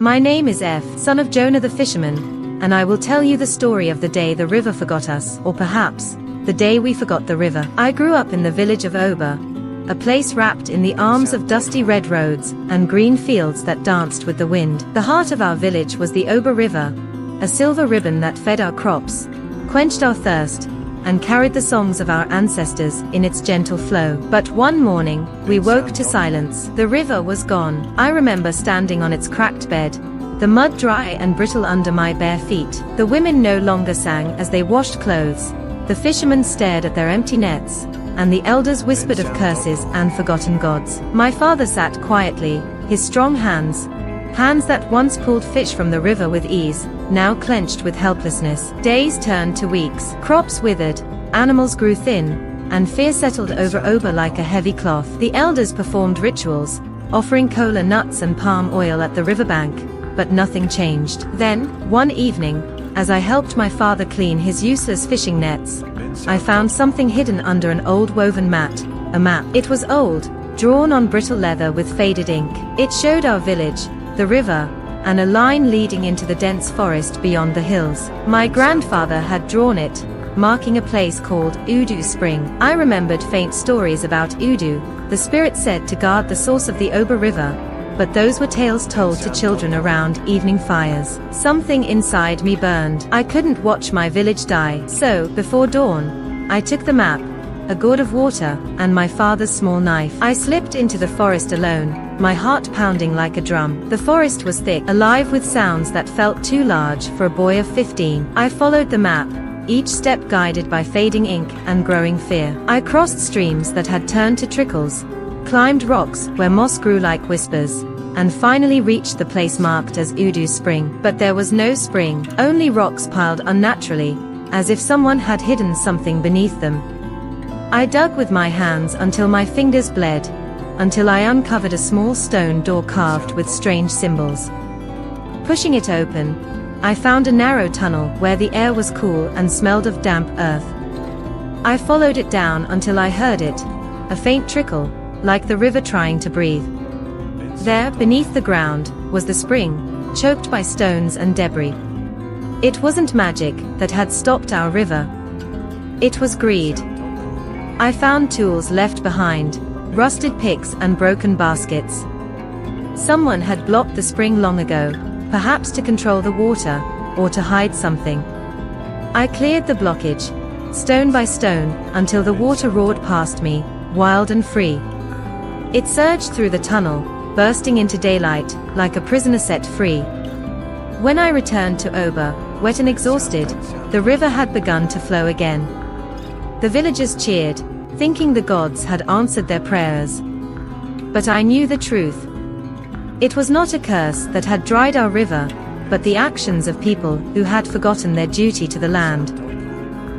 My name is F, son of Jonah the fisherman, and I will tell you the story of the day the river forgot us, or perhaps, the day we forgot the river. I grew up in the village of Oba, a place wrapped in the arms of dusty red roads and green fields that danced with the wind. The heart of our village was the Oba River, a silver ribbon that fed our crops, quenched our thirst, and carried the songs of our ancestors in its gentle flow. But one morning, we woke to silence. The river was gone. I remember standing on its cracked bed, the mud dry and brittle under my bare feet. The women no longer sang as they washed clothes, the fishermen stared at their empty nets, and the elders whispered of curses and forgotten gods. My father sat quietly, his strong hands that once pulled fish from the river with ease, now clenched with helplessness. Days turned to weeks, crops withered, animals grew thin, and fear settled over Oba like a heavy cloth. The elders performed rituals, offering cola nuts and palm oil at the riverbank, but nothing changed. Then, one evening, as I helped my father clean his useless fishing nets, I found something hidden under an old woven mat, a map. It was old, drawn on brittle leather with faded ink. It showed our village, the river, and a line leading into the dense forest beyond the hills. My grandfather had drawn it, marking a place called Udu Spring. I remembered faint stories about Udu, the spirit said to guard the source of the Oba River, but those were tales told to children around evening fires. Something inside me burned. I couldn't watch my village die. So, before dawn, I took the map, a gourd of water, and my father's small knife. I slipped into the forest alone, my heart pounding like a drum. The forest was thick, alive with sounds that felt too large for a boy of 15. I followed the map, each step guided by fading ink and growing fear. I crossed streams that had turned to trickles, climbed rocks where moss grew like whispers, and finally reached the place marked as Udu Spring. But there was no spring, only rocks piled unnaturally, as if someone had hidden something beneath them. I dug with my hands until my fingers bled, until I uncovered a small stone door carved with strange symbols. Pushing it open, I found a narrow tunnel where the air was cool and smelled of damp earth. I followed it down until I heard it, a faint trickle, like the river trying to breathe. There, beneath the ground, was the spring, choked by stones and debris. It wasn't magic that had stopped our river. It was greed. I found tools left behind, rusted picks and broken baskets. Someone had blocked the spring long ago, perhaps to control the water, or to hide something. I cleared the blockage, stone by stone, until the water roared past me, wild and free. It surged through the tunnel, bursting into daylight, like a prisoner set free. When I returned to Oba, wet and exhausted, the river had begun to flow again. The villagers cheered, thinking the gods had answered their prayers. But I knew the truth. It was not a curse that had dried our river, but the actions of people who had forgotten their duty to the land.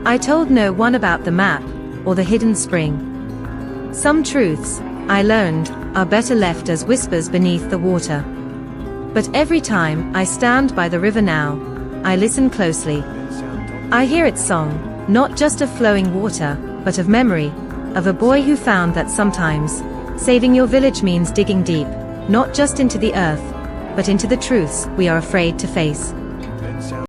I told no one about the map, or the hidden spring. Some truths, I learned, are better left as whispers beneath the water. But every time I stand by the river now, I listen closely. I hear its song, not just of flowing water, but of memory, of a boy who found that sometimes, saving your village means digging deep, not just into the earth, but into the truths we are afraid to face.